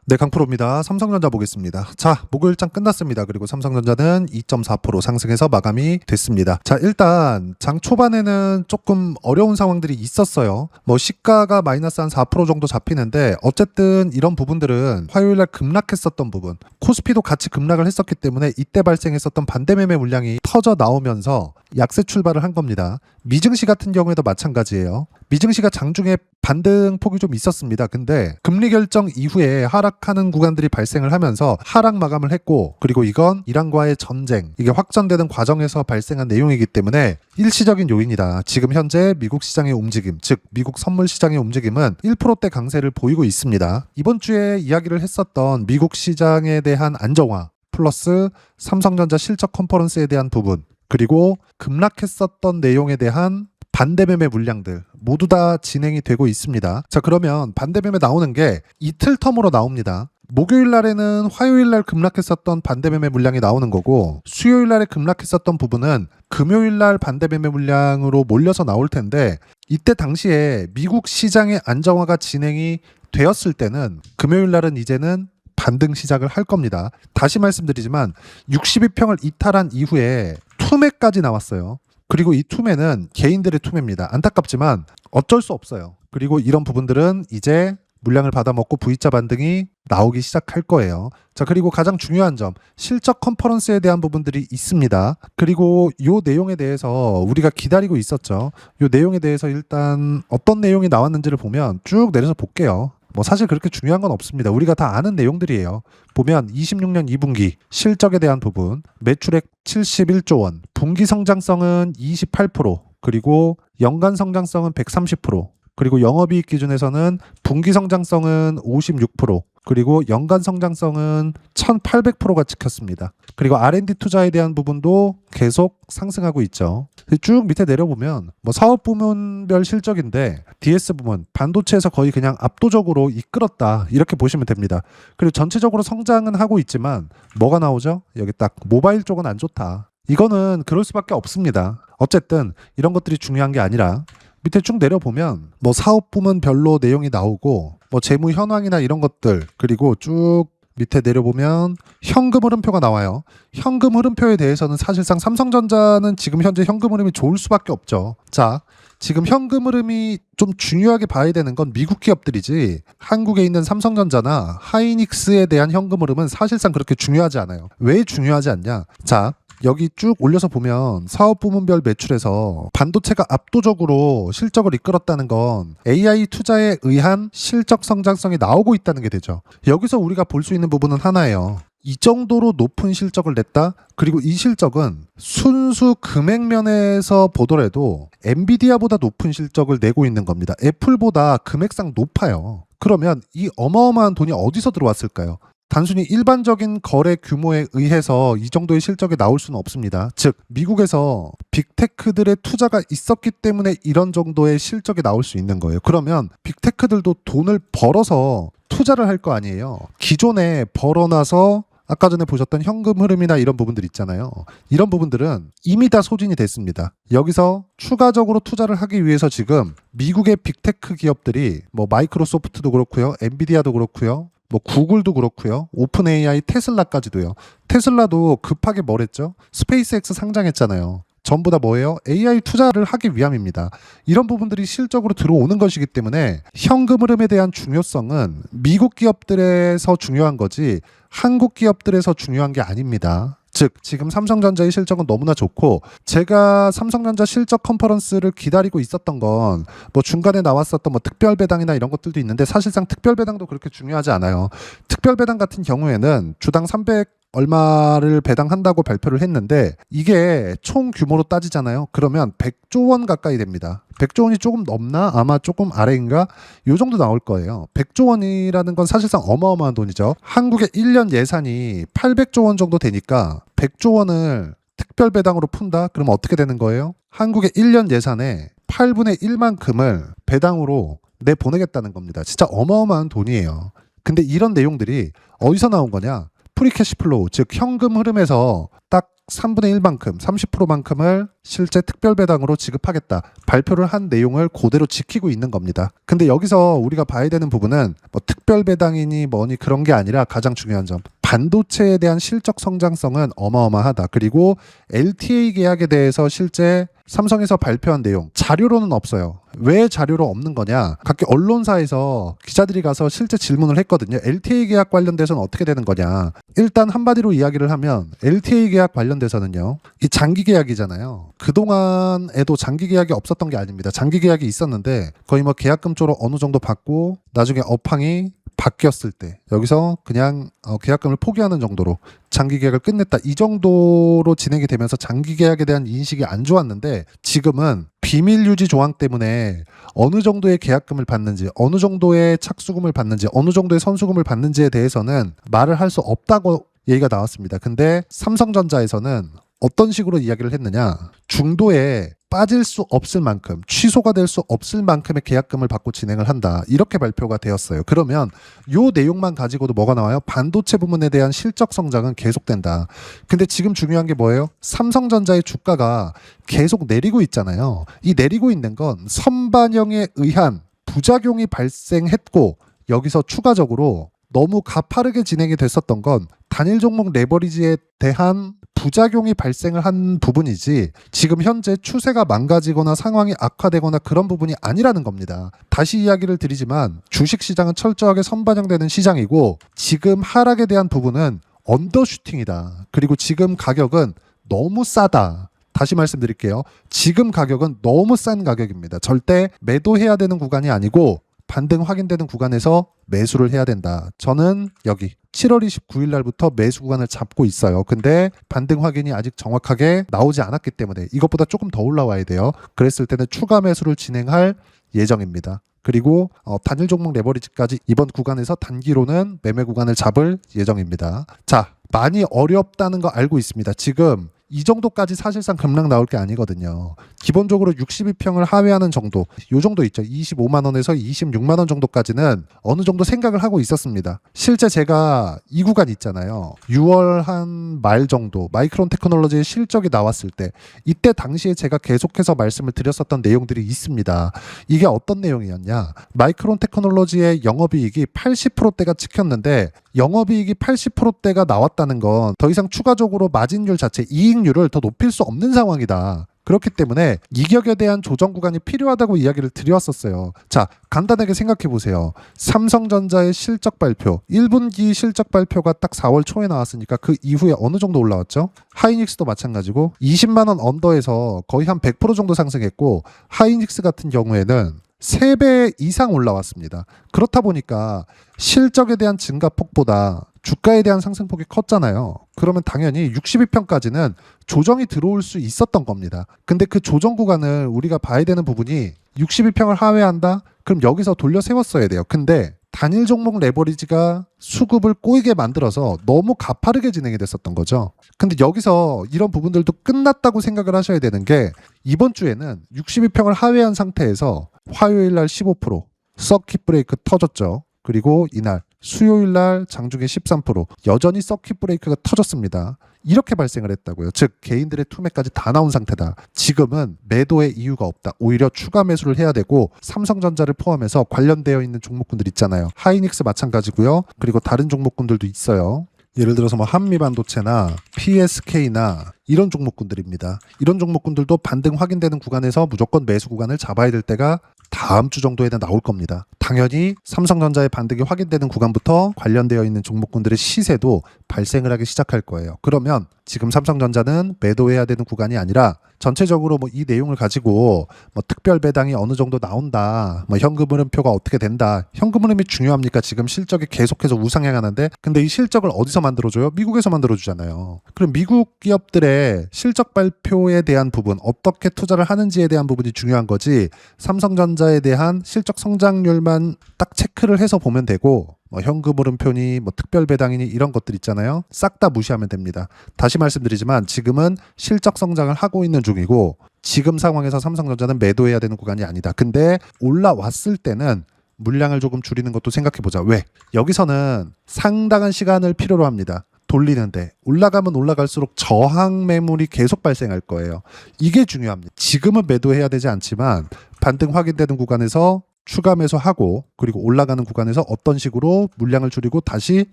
네, 강프로입니다. 삼성전자 보겠습니다. 자, 목요일장 끝났습니다. 그리고 삼성전자는 2.4% 상승해서 마감이 됐습니다. 자, 일단 장 초반에는 조금 어려운 상황들이 있었어요. 뭐 시가가 마이너스 한 4% 정도 잡히는데 어쨌든 이런 부분들은 화요일날 급락했었던 부분, 코스피도 같이 급락을 했었기 때문에 이때 발생했었던 반대매매 물량이 터져 나오면서 약세 출발을 한 겁니다. 미증시 같은 경우에도 마찬가지예요. 미증시가 장중에 반등폭이 좀 있었습니다. 근데 금리 결정 이후에 하락하는 구간들이 발생을 하면서 하락 마감을 했고, 그리고 이건 이란과의 전쟁, 이게 확전되는 과정에서 발생한 내용이기 때문에 일시적인 요인이다. 지금 현재 미국 시장의 움직임, 즉 미국 선물 시장의 움직임은 1%대 강세를 보이고 있습니다. 이번 주에 이야기를 했었던 미국 시장에 대한 안정화 플러스 삼성전자 실적 컨퍼런스에 대한 부분, 그리고 급락했었던 내용에 대한 반대매매 물량들 모두 다 진행이 되고 있습니다. 자, 그러면 반대매매 나오는 게 이틀 텀으로 나옵니다. 목요일 날에는 화요일 날 급락했었던 반대매매 물량이 나오는 거고, 수요일 날에 급락했었던 부분은 금요일 날 반대매매 물량으로 몰려서 나올 텐데, 이때 당시에 미국 시장의 안정화가 진행이 되었을 때는 금요일 날은 이제는 반등 시작을 할 겁니다. 다시 말씀드리지만 62평을 이탈한 이후에 투매까지 나왔어요. 그리고 이 투매는 개인들의 투매입니다. 안타깝지만 어쩔 수 없어요. 그리고 이런 부분들은 이제 물량을 받아먹고 V자 반등이 나오기 시작할 거예요. 자, 그리고 가장 중요한 점, 실적 컨퍼런스에 대한 부분들이 있습니다. 그리고 요 내용에 대해서 우리가 기다리고 있었죠. 요 내용에 대해서 일단 어떤 내용이 나왔는지를 보면 쭉 내려서 볼게요. 뭐 사실 그렇게 중요한 건 없습니다. 우리가 다 아는 내용들이에요. 보면 26년 2분기 실적에 대한 부분, 매출액 71조 원, 분기 성장성은 28%, 그리고 연간 성장성은 130%, 그리고 영업이익 기준에서는 분기 성장성은 56%, 그리고 연간 성장성은 1800%가 찍혔습니다. 그리고 R&D 투자에 대한 부분도 계속 상승하고 있죠. 쭉 밑에 내려보면 뭐 사업 부문별 실적인데 DS 부문, 반도체에서 거의 그냥 압도적으로 이끌었다, 이렇게 보시면 됩니다. 그리고 전체적으로 성장은 하고 있지만 뭐가 나오죠? 여기 딱 모바일 쪽은 안 좋다. 이거는 그럴 수밖에 없습니다. 어쨌든 이런 것들이 중요한 게 아니라 밑에 쭉 내려보면 뭐 사업 부문별로 내용이 나오고, 뭐 재무 현황이나 이런 것들, 그리고 쭉 밑에 내려보면 현금 흐름표가 나와요. 현금 흐름표에 대해서는 사실상 삼성전자는 지금 현재 현금 흐름이 좋을 수밖에 없죠. 자, 지금 현금 흐름이 좀 중요하게 봐야 되는 건 미국 기업들이지, 한국에 있는 삼성전자나 하이닉스에 대한 현금 흐름은 사실상 그렇게 중요하지 않아요. 왜 중요하지 않냐? 자, 여기 쭉 올려서 보면 사업 부문별 매출에서 반도체가 압도적으로 실적을 이끌었다는 건 AI 투자에 의한 실적 성장성이 나오고 있다는 게 되죠. 여기서 우리가 볼 수 있는 부분은 하나예요. 이 정도로 높은 실적을 냈다? 그리고 이 실적은 순수 금액면에서 보더라도 엔비디아보다 높은 실적을 내고 있는 겁니다. 애플보다 금액상 높아요. 그러면 이 어마어마한 돈이 어디서 들어왔을까요? 단순히 일반적인 거래 규모에 의해서 이 정도의 실적이 나올 수는 없습니다. 즉, 미국에서 빅테크들의 투자가 있었기 때문에 이런 정도의 실적이 나올 수 있는 거예요. 그러면 빅테크들도 돈을 벌어서 투자를 할 거 아니에요. 기존에 벌어놔서 아까 전에 보셨던 현금 흐름이나 이런 부분들 있잖아요. 이런 부분들은 이미 다 소진이 됐습니다. 여기서 추가적으로 투자를 하기 위해서 지금 미국의 빅테크 기업들이 뭐 마이크로소프트도 그렇고요, 엔비디아도 그렇고요, 뭐 구글도 그렇고요, 오픈 AI, 테슬라까지도요. 테슬라도 급하게 뭘 했죠? 스페이스X 상장했잖아요. 전부 다 뭐예요? AI 투자를 하기 위함입니다. 이런 부분들이 실적으로 들어오는 것이기 때문에 현금 흐름에 대한 중요성은 미국 기업들에서 중요한 거지 한국 기업들에서 중요한 게 아닙니다. 즉, 지금 삼성전자의 실적은 너무나 좋고, 제가 삼성전자 실적 컨퍼런스를 기다리고 있었던 건 뭐 중간에 나왔었던 뭐 특별배당이나 이런 것들도 있는데, 사실상 특별배당도 그렇게 중요하지 않아요. 특별배당 같은 경우에는 주당 300 얼마를 배당한다고 발표를 했는데, 이게 총 규모로 따지잖아요. 그러면 100조 원 가까이 됩니다. 100조 원이 조금 넘나? 아마 조금 아래인가? 요 정도 나올 거예요. 100조 원이라는 건 사실상 어마어마한 돈이죠. 한국의 1년 예산이 800조 원 정도 되니까 100조 원을 특별 배당으로 푼다? 그러면 어떻게 되는 거예요? 한국의 1년 예산의 8분의 1만큼을 배당으로 내보내겠다는 겁니다. 진짜 어마어마한 돈이에요. 근데 이런 내용들이 어디서 나온 거냐? 프리캐시플로우, 즉 현금 흐름에서 딱 3분의 1만큼, 30%만큼을 실제 특별 배당으로 지급하겠다 발표를 한 내용을 그대로 지키고 있는 겁니다. 근데 여기서 우리가 봐야 되는 부분은 뭐 특별 배당이니 뭐니 그런 게 아니라 가장 중요한 점, 반도체에 대한 실적 성장성은 어마어마하다. 그리고 LTA 계약에 대해서 실제 삼성에서 발표한 내용 자료로는 없어요. 왜 자료로 없는 거냐? 각계 언론사에서 기자들이 가서 실제 질문을 했거든요. LTA 계약 관련돼서는 어떻게 되는 거냐? 일단 한마디로 이야기를 하면 LTA 계약 관련돼서는요. 이 장기 계약이잖아요. 그동안에도 장기 계약이 없었던 게 아닙니다. 장기 계약이 있었는데 거의 뭐 계약금 쪽으로 어느 정도 받고 나중에 업황이 바뀌었을 때 여기서 그냥 계약금을 포기하는 정도로 장기 계약을 끝냈다. 이 정도로 진행이 되면서 장기 계약에 대한 인식이 안 좋았는데 지금은 비밀 유지 조항 때문에 어느 정도의 계약금을 받는지, 어느 정도의 착수금을 받는지, 어느 정도의 선수금을 받는지에 대해서는 말을 할 수 없다고 얘기가 나왔습니다. 근데 삼성전자에서는 어떤 식으로 이야기를 했느냐? 중도에 빠질 수 없을 만큼, 취소가 될 수 없을 만큼의 계약금을 받고 진행을 한다. 이렇게 발표가 되었어요. 그러면 요 내용만 가지고도 뭐가 나와요? 반도체 부문에 대한 실적 성장은 계속된다. 근데 지금 중요한 게 뭐예요? 삼성전자의 주가가 계속 내리고 있잖아요. 이 내리고 있는 건 선반영에 의한 부작용이 발생했고 여기서 추가적으로 너무 가파르게 진행이 됐었던 건 단일 종목 레버리지에 대한 부작용이 발생을 한 부분이지 지금 현재 추세가 망가지거나 상황이 악화되거나 그런 부분이 아니라는 겁니다. 다시 이야기를 드리지만 주식시장은 철저하게 선반영되는 시장이고 지금 하락에 대한 부분은 언더슈팅이다. 그리고 지금 가격은 너무 싸다. 다시 말씀드릴게요. 지금 가격은 너무 싼 가격입니다. 절대 매도해야 되는 구간이 아니고 반등 확인되는 구간에서 매수를 해야 된다. 저는 여기 7월 29일 날부터 매수 구간을 잡고 있어요. 근데 반등 확인이 아직 정확하게 나오지 않았기 때문에 이것보다 조금 더 올라와야 돼요. 그랬을 때는 추가 매수를 진행할 예정입니다. 그리고 단일 종목 레버리지까지 이번 구간에서 단기로는 매매 구간을 잡을 예정입니다. 자, 많이 어렵다는 거 알고 있습니다. 지금 이 정도까지 사실상 급락 나올 게 아니거든요. 기본적으로 62평을 하회하는 정도, 요 정도 있죠. 25만 원에서 26만 원 정도까지는 어느 정도 생각을 하고 있었습니다. 실제 제가 이 구간 있잖아요. 6월 한 말 정도 마이크론 테크놀로지의 실적이 나왔을 때 이때 당시에 제가 계속해서 말씀을 드렸었던 내용들이 있습니다. 이게 어떤 내용이었냐? 마이크론 테크놀로지의 영업이익이 80%대가 찍혔는데 영업이익이 80%대가 나왔다는 건 더 이상 추가적으로 마진율 자체, 이익률을 더 높일 수 없는 상황이다. 그렇기 때문에 이격에 대한 조정 구간이 필요하다고 이야기를 드렸었어요. 자, 간단하게 생각해 보세요. 삼성전자의 실적 발표, 1분기 실적 발표가 딱 4월 초에 나왔으니까 그 이후에 어느 정도 올라왔죠? 하이닉스도 마찬가지고 20만 원 언더에서 거의 한 100% 정도 상승했고 하이닉스 같은 경우에는 3배 이상 올라왔습니다. 그렇다 보니까 실적에 대한 증가폭보다 주가에 대한 상승폭이 컸잖아요. 그러면 당연히 62평까지는 조정이 들어올 수 있었던 겁니다. 근데 그 조정 구간을 우리가 봐야 되는 부분이 62평을 하회한다? 그럼 여기서 돌려 세웠어야 돼요. 근데 단일 종목 레버리지가 수급을 꼬이게 만들어서 너무 가파르게 진행이 됐었던 거죠. 근데 여기서 이런 부분들도 끝났다고 생각을 하셔야 되는 게 이번 주에는 62평을 하회한 상태에서 화요일 날 15% 서킷 브레이크 터졌죠. 그리고 이날 수요일 날 장중에 13% 여전히 서킷 브레이크가 터졌습니다. 이렇게 발생을 했다고요. 즉 개인들의 투매까지 다 나온 상태다. 지금은 매도의 이유가 없다. 오히려 추가 매수를 해야 되고 삼성전자를 포함해서 관련되어 있는 종목군들 있잖아요. 하이닉스 마찬가지고요. 그리고 다른 종목군들도 있어요. 예를 들어서 뭐 한미반도체나 PSK나 이런 종목군들입니다. 이런 종목군들도 반등 확인되는 구간에서 무조건 매수 구간을 잡아야 될 때가 다음 주 정도에는 나올 겁니다. 당연히 삼성전자의 반등이 확인되는 구간부터 관련되어 있는 종목군들의 시세도 발생을 하기 시작할 거예요. 그러면 지금 삼성전자는 매도해야 되는 구간이 아니라 전체적으로 뭐 이 내용을 가지고 뭐 특별 배당이 어느 정도 나온다, 뭐 현금 흐름표가 어떻게 된다. 현금 흐름이 중요합니까? 지금 실적이 계속해서 우상향하는데, 근데 이 실적을 어디서 만들어줘요? 미국에서 만들어주잖아요. 그럼 미국 기업들의 실적 발표에 대한 부분, 어떻게 투자를 하는지에 대한 부분이 중요한 거지. 삼성전자에 대한 실적 성장률만 딱 체크를 해서 보면 되고, 뭐 현금 흐름표니 뭐 특별 배당이니 이런 것들 있잖아요. 싹 다 무시하면 됩니다. 다시 말씀드리지만 지금은 실적 성장을 하고 있는 중이고 지금 상황에서 삼성전자는 매도해야 되는 구간이 아니다. 근데 올라왔을 때는 물량을 조금 줄이는 것도 생각해 보자. 왜? 여기서는 상당한 시간을 필요로 합니다. 돌리는데 올라가면 올라갈수록 저항 매물이 계속 발생할 거예요. 이게 중요합니다. 지금은 매도해야 되지 않지만 반등 확인되는 구간에서 추가 매수하고 그리고 올라가는 구간에서 어떤 식으로 물량을 줄이고 다시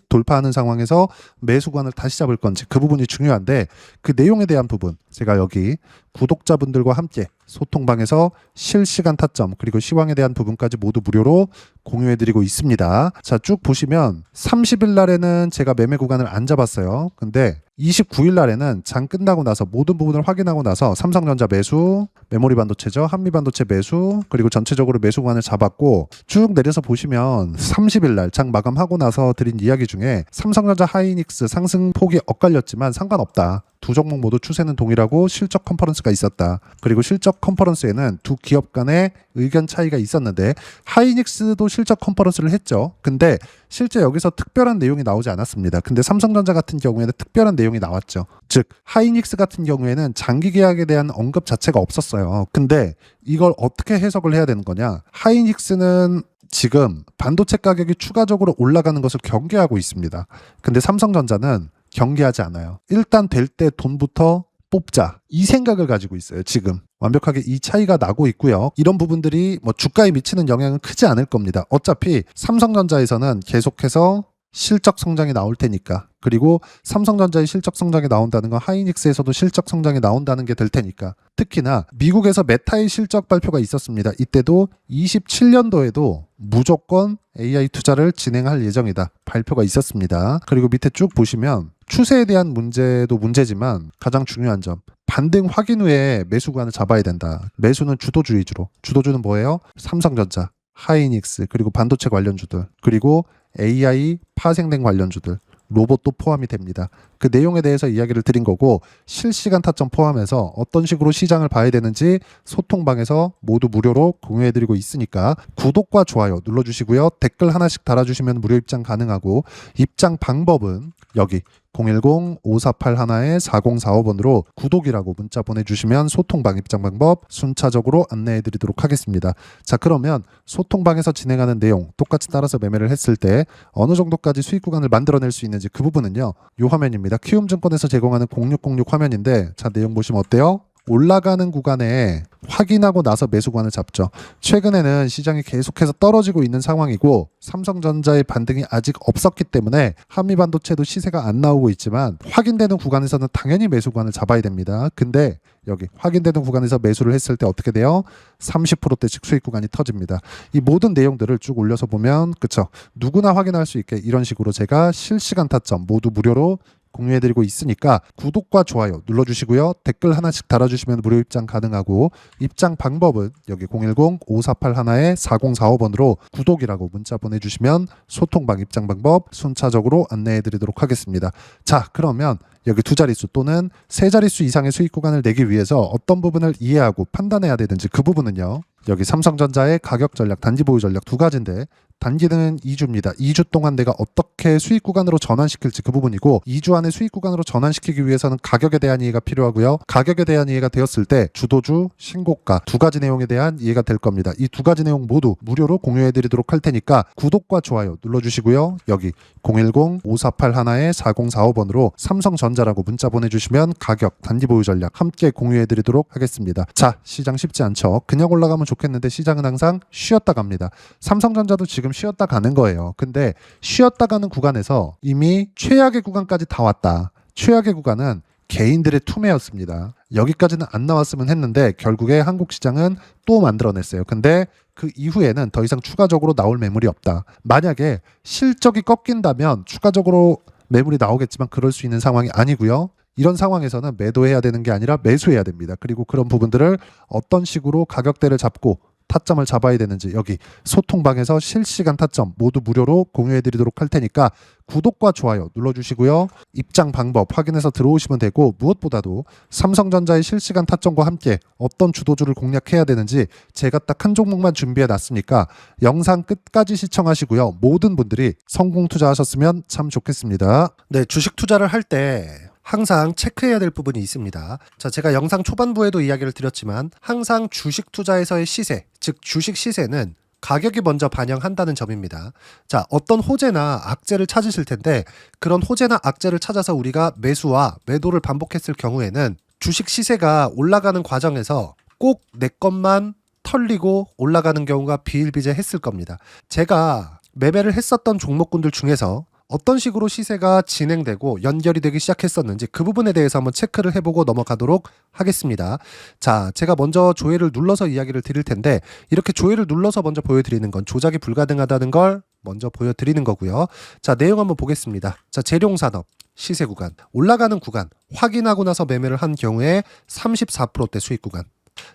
돌파하는 상황에서 매수관을 다시 잡을 건지 그 부분이 중요한데 그 내용에 대한 부분 제가 여기 구독자분들과 함께 소통방에서 실시간 타점 그리고 시황에 대한 부분까지 모두 무료로 공유해드리고 있습니다. 자, 쭉 보시면 30일 날에는 제가 매매 구간을 안 잡았어요. 근데 29일 날에는 장 끝나고 나서 모든 부분을 확인하고 나서 삼성전자 매수, 메모리 반도체죠. 한미반도체 매수, 그리고 전체적으로 매수 구간을 잡았고 쭉 내려서 보시면 30일 날 장 마감하고 나서 드린 이야기 중에 삼성전자 하이닉스 상승폭이 엇갈렸지만 상관없다. 두 종목 모두 추세는 동일하고 실적 컨퍼런스가 있었다. 그리고 실적 컨퍼런스에는 두 기업 간의 의견 차이가 있었는데 하이닉스도 실적 컨퍼런스를 했죠. 근데 실제 여기서 특별한 내용이 나오지 않았습니다. 근데 삼성전자 같은 경우에는 특별한 내용이 나왔죠. 즉 하이닉스 같은 경우에는 장기 계약에 대한 언급 자체가 없었어요. 근데 이걸 어떻게 해석을 해야 되는 거냐? 하이닉스는 지금 반도체 가격이 추가적으로 올라가는 것을 경계하고 있습니다. 근데 삼성전자는 경계하지 않아요. 일단 될 때 돈부터 뽑자. 이 생각을 가지고 있어요. 지금 완벽하게 이 차이가 나고 있고요. 이런 부분들이 뭐 주가에 미치는 영향은 크지 않을 겁니다. 어차피 삼성전자에서는 계속해서 실적 성장이 나올 테니까. 그리고 삼성전자의 실적 성장이 나온다는 건 하이닉스에서도 실적 성장이 나온다는 게 될 테니까. 특히나 미국에서 메타의 실적 발표가 있었습니다. 이때도 27년도에도 무조건 AI 투자를 진행할 예정이다. 발표가 있었습니다. 그리고 밑에 쭉 보시면 추세에 대한 문제도 문제지만 가장 중요한 점. 반등 확인 후에 매수 구간을 잡아야 된다. 매수는 주도주 위주로. 주도주는 뭐예요? 삼성전자, 하이닉스, 그리고 반도체 관련주들, 그리고 AI 파생된 관련주들, 로봇도 포함이 됩니다. 그 내용에 대해서 이야기를 드린 거고 실시간 타점 포함해서 어떤 식으로 시장을 봐야 되는지 소통방에서 모두 무료로 공유해드리고 있으니까 구독과 좋아요 눌러주시고요. 댓글 하나씩 달아주시면 무료 입장 가능하고 입장 방법은 여기 010-5481-4045번으로 구독이라고 문자 보내주시면 소통방 입장 방법 순차적으로 안내해드리도록 하겠습니다. 자, 그러면 소통방에서 진행하는 내용 똑같이 따라서 매매를 했을 때 어느 정도까지 수익 구간을 만들어낼 수 있는지 그 부분은요. 이 화면입니다. 키움증권에서 제공하는 0606 화면인데 자, 내용 보시면 어때요? 올라가는 구간에 확인하고 나서 매수관을 잡죠. 최근에는 시장이 계속해서 떨어지고 있는 상황이고 삼성전자의 반등이 아직 없었기 때문에 한미반도체도 시세가 안 나오고 있지만 확인되는 구간에서는 당연히 매수관을 잡아야 됩니다. 근데 여기 확인되는 구간에서 매수를 했을 때 어떻게 돼요? 30%대씩 수익 구간이 터집니다. 이 모든 내용들을 쭉 올려서 보면 그쵸? 누구나 확인할 수 있게 이런 식으로 제가 실시간 타점 모두 무료로 공유해드리고 있으니까 구독과 좋아요 눌러주시고요. 댓글 하나씩 달아주시면 무료 입장 가능하고 입장 방법은 여기 010-5481-4045번으로 구독이라고 문자 보내주시면 소통방 입장 방법 순차적으로 안내해드리도록 하겠습니다. 자, 그러면 여기 두 자릿수 또는 세 자릿수 이상의 수익 구간을 내기 위해서 어떤 부분을 이해하고 판단해야 되는지 그 부분은요. 여기 삼성전자의 가격 전략, 단기 보유 전략 두 가지인데 단기는 2주입니다. 2주 동안 내가 어떻게 수익 구간으로 전환시킬지 그 부분이고 2주 안에 수익 구간으로 전환시키기 위해서는 가격에 대한 이해가 필요하고요. 가격에 대한 이해가 되었을 때 주도주, 신고가 두 가지 내용에 대한 이해가 될 겁니다. 이 두 가지 내용 모두 무료로 공유해드리도록 할 테니까 구독과 좋아요 눌러주시고요. 여기 010-5481-4045번으로 삼성전자라고 문자 보내주시면 가격, 단기 보유 전략 함께 공유해드리도록 하겠습니다. 자, 시장 쉽지 않죠. 그냥 올라가면 좋겠는데 시장은 항상 쉬었다 갑니다. 삼성전자도 지금 쉬었다 가는 거예요. 근데 쉬었다 가는 구간에서 이미 최악의 구간까지 다 왔다. 최악의 구간은 개인들의 투매였습니다. 여기까지는 안 나왔으면 했는데 결국에 한국 시장은 또 만들어냈어요. 근데 그 이후에는 더 이상 추가적으로 나올 매물이 없다. 만약에 실적이 꺾인다면 추가적으로 매물이 나오겠지만 그럴 수 있는 상황이 아니고요. 이런 상황에서는 매도해야 되는 게 아니라 매수해야 됩니다. 그리고 그런 부분들을 어떤 식으로 가격대를 잡고 타점을 잡아야 되는지 여기 소통방에서 실시간 타점 모두 무료로 공유해드리도록 할 테니까 구독과 좋아요 눌러주시고요. 입장 방법 확인해서 들어오시면 되고 무엇보다도 삼성전자의 실시간 타점과 함께 어떤 주도주를 공략해야 되는지 제가 딱 한 종목만 준비해 놨으니까 영상 끝까지 시청하시고요. 모든 분들이 성공 투자하셨으면 참 좋겠습니다. 네, 주식 투자를 할 때 항상 체크해야 될 부분이 있습니다. 자, 제가 영상 초반부에도 이야기를 드렸지만 항상 주식 투자에서의 시세, 즉 주식 시세는 가격이 먼저 반영한다는 점입니다. 자, 어떤 호재나 악재를 찾으실 텐데 그런 호재나 악재를 찾아서 우리가 매수와 매도를 반복했을 경우에는 주식 시세가 올라가는 과정에서 꼭 내 것만 털리고 올라가는 경우가 비일비재했을 겁니다. 제가 매매를 했었던 종목군들 중에서 어떤 식으로 시세가 진행되고 연결이 되기 시작했었는지 그 부분에 대해서 한번 체크를 해보고 넘어가도록 하겠습니다. 자, 제가 먼저 조회를 눌러서 이야기를 드릴 텐데 이렇게 조회를 눌러서 먼저 보여드리는 건 조작이 불가능하다는 걸 먼저 보여드리는 거고요. 자, 내용 한번 보겠습니다. 자, 재룡산업 시세 구간, 올라가는 구간 확인하고 나서 매매를 한 경우에 34%대 수익 구간.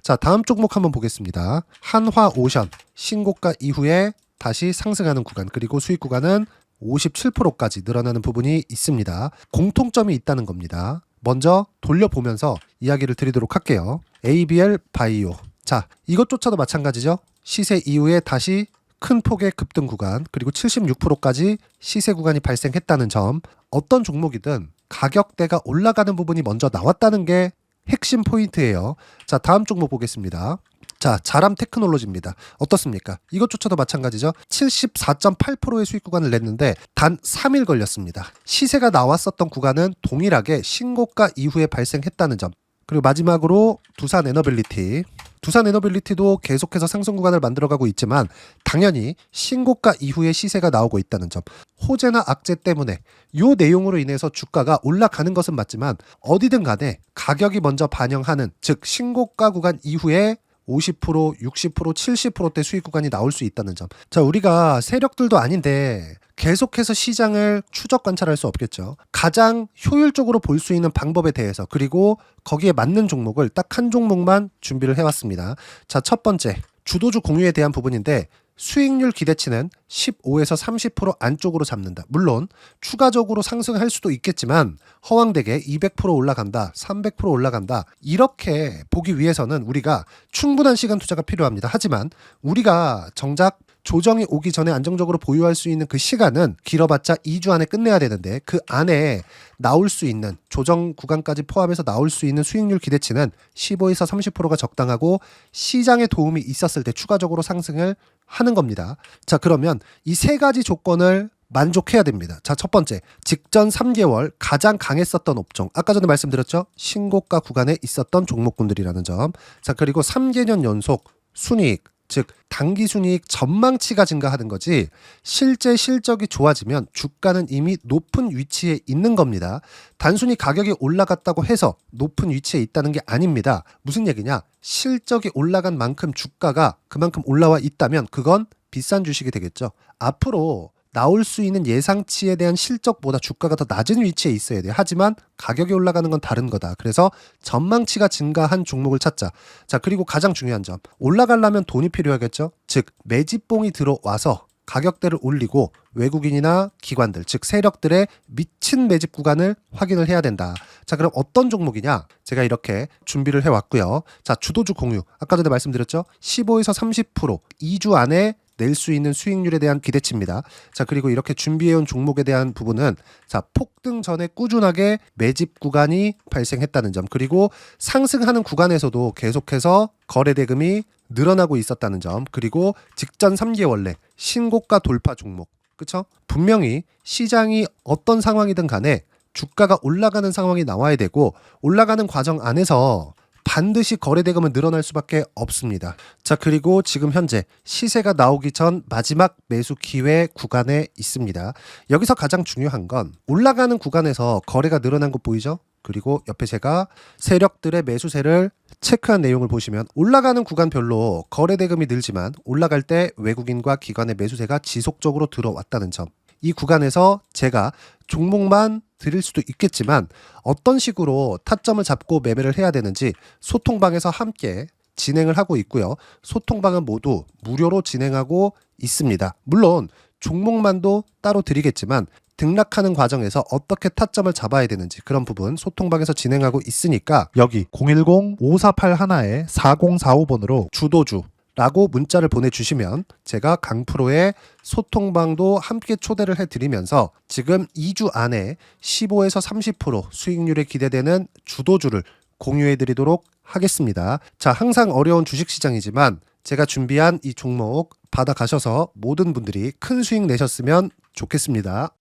자, 다음 종목 한번 보겠습니다. 한화오션 신고가 이후에 다시 상승하는 구간, 그리고 수익 구간은 57%까지 늘어나는 부분이 있습니다. 공통점이 있다는 겁니다. 먼저 돌려보면서 이야기를 드리도록 할게요. ABL 바이오. 자, 이것조차도 마찬가지죠. 시세 이후에 다시 큰 폭의 급등 구간, 그리고 76%까지 시세 구간이 발생했다는 점. 어떤 종목이든 가격대가 올라가는 부분이 먼저 나왔다는 게 핵심 포인트예요. 자, 다음 종목 보겠습니다. 자, 자람 테크놀로지입니다. 어떻습니까? 이것조차도 마찬가지죠. 74.8%의 수익 구간을 냈는데 단 3일 걸렸습니다. 시세가 나왔었던 구간은 동일하게 신고가 이후에 발생했다는 점. 그리고 마지막으로 두산 에너빌리티. 두산 에너빌리티도 계속해서 상승 구간을 만들어가고 있지만 당연히 신고가 이후에 시세가 나오고 있다는 점. 호재나 악재 때문에 이 내용으로 인해서 주가가 올라가는 것은 맞지만 어디든 간에 가격이 먼저 반영하는, 즉 신고가 구간 이후에 50%, 60%, 70%대 수익 구간이 나올 수 있다는 점. 자, 우리가 세력들도 아닌데 계속해서 시장을 추적 관찰할 수 없겠죠. 가장 효율적으로 볼 수 있는 방법에 대해서, 그리고 거기에 맞는 종목을 딱 한 종목만 준비를 해왔습니다. 자, 첫 번째 주도주 공유에 대한 부분인데 수익률 기대치는 15에서 30% 안쪽으로 잡는다. 물론 추가적으로 상승할 수도 있겠지만 허황되게 200% 올라간다, 300% 올라간다, 이렇게 보기 위해서는 우리가 충분한 시간 투자가 필요합니다. 하지만 우리가 정작 조정이 오기 전에 안정적으로 보유할 수 있는 그 시간은 길어봤자 2주 안에 끝내야 되는데 그 안에 나올 수 있는, 조정 구간까지 포함해서 나올 수 있는 수익률 기대치는 15에서 30%가 적당하고 시장에 도움이 있었을 때 추가적으로 상승을 하는 겁니다. 자, 그러면 이 세 가지 조건을 만족해야 됩니다. 자, 첫 번째, 직전 3개월 가장 강했었던 업종. 아까 전에 말씀드렸죠? 신고가 구간에 있었던 종목군들이라는 점. 자, 그리고 3개년 연속 순이익, 즉 단기 순이익 전망치가 증가하는 거지 실제 실적이 좋아지면 주가는 이미 높은 위치에 있는 겁니다. 단순히 가격이 올라갔다고 해서 높은 위치에 있다는 게 아닙니다. 무슨 얘기냐? 실적이 올라간 만큼 주가가 그만큼 올라와 있다면 그건 비싼 주식이 되겠죠. 앞으로 나올 수 있는 예상치에 대한 실적보다 주가가 더 낮은 위치에 있어야 돼요. 하지만 가격이 올라가는 건 다른 거다. 그래서 전망치가 증가한 종목을 찾자. 자, 그리고 가장 중요한 점. 올라가려면 돈이 필요하겠죠. 즉 매집봉이 들어와서 가격대를 올리고 외국인이나 기관들, 즉 세력들의 미친 매집 구간을 확인을 해야 된다. 자, 그럼 어떤 종목이냐? 제가 이렇게 준비를 해왔고요. 자, 주도주 공유. 아까 전에 말씀드렸죠. 15에서 30% 2주 안에 낼 수 있는 수익률에 대한 기대치입니다. 자, 그리고 이렇게 준비해온 종목에 대한 부분은 자, 폭등 전에 꾸준하게 매집 구간이 발생했다는 점, 그리고 상승하는 구간에서도 계속해서 거래 대금이 늘어나고 있었다는 점, 그리고 직전 3개월 내 신고가 돌파 종목. 그쵸? 분명히 시장이 어떤 상황이든 간에 주가가 올라가는 상황이 나와야 되고 올라가는 과정 안에서 반드시 거래 대금은 늘어날 수밖에 없습니다. 자, 그리고 지금 현재 시세가 나오기 전 마지막 매수 기회 구간에 있습니다. 여기서 가장 중요한 건 올라가는 구간에서 거래가 늘어난 거 보이죠? 그리고 옆에 제가 세력들의 매수세를 체크한 내용을 보시면 올라가는 구간별로 거래 대금이 늘지만 올라갈 때 외국인과 기관의 매수세가 지속적으로 들어왔다는 점. 이 구간에서 제가 종목만 드릴 수도 있겠지만 어떤 식으로 타점을 잡고 매매를 해야 되는지 소통방에서 함께 진행을 하고 있고요. 소통방은 모두 무료로 진행하고 있습니다. 물론 종목만도 따로 드리겠지만 등락하는 과정에서 어떻게 타점을 잡아야 되는지 그런 부분 소통방에서 진행하고 있으니까 여기 010-5481-4045번으로 주도주 라고 문자를 보내주시면 제가 강프로의 소통방도 함께 초대를 해드리면서 지금 2주 안에 15에서 30% 수익률에 기대되는 주도주를 공유해드리도록 하겠습니다. 자, 항상 어려운 주식시장이지만 제가 준비한 이 종목 받아가셔서 모든 분들이 큰 수익 내셨으면 좋겠습니다.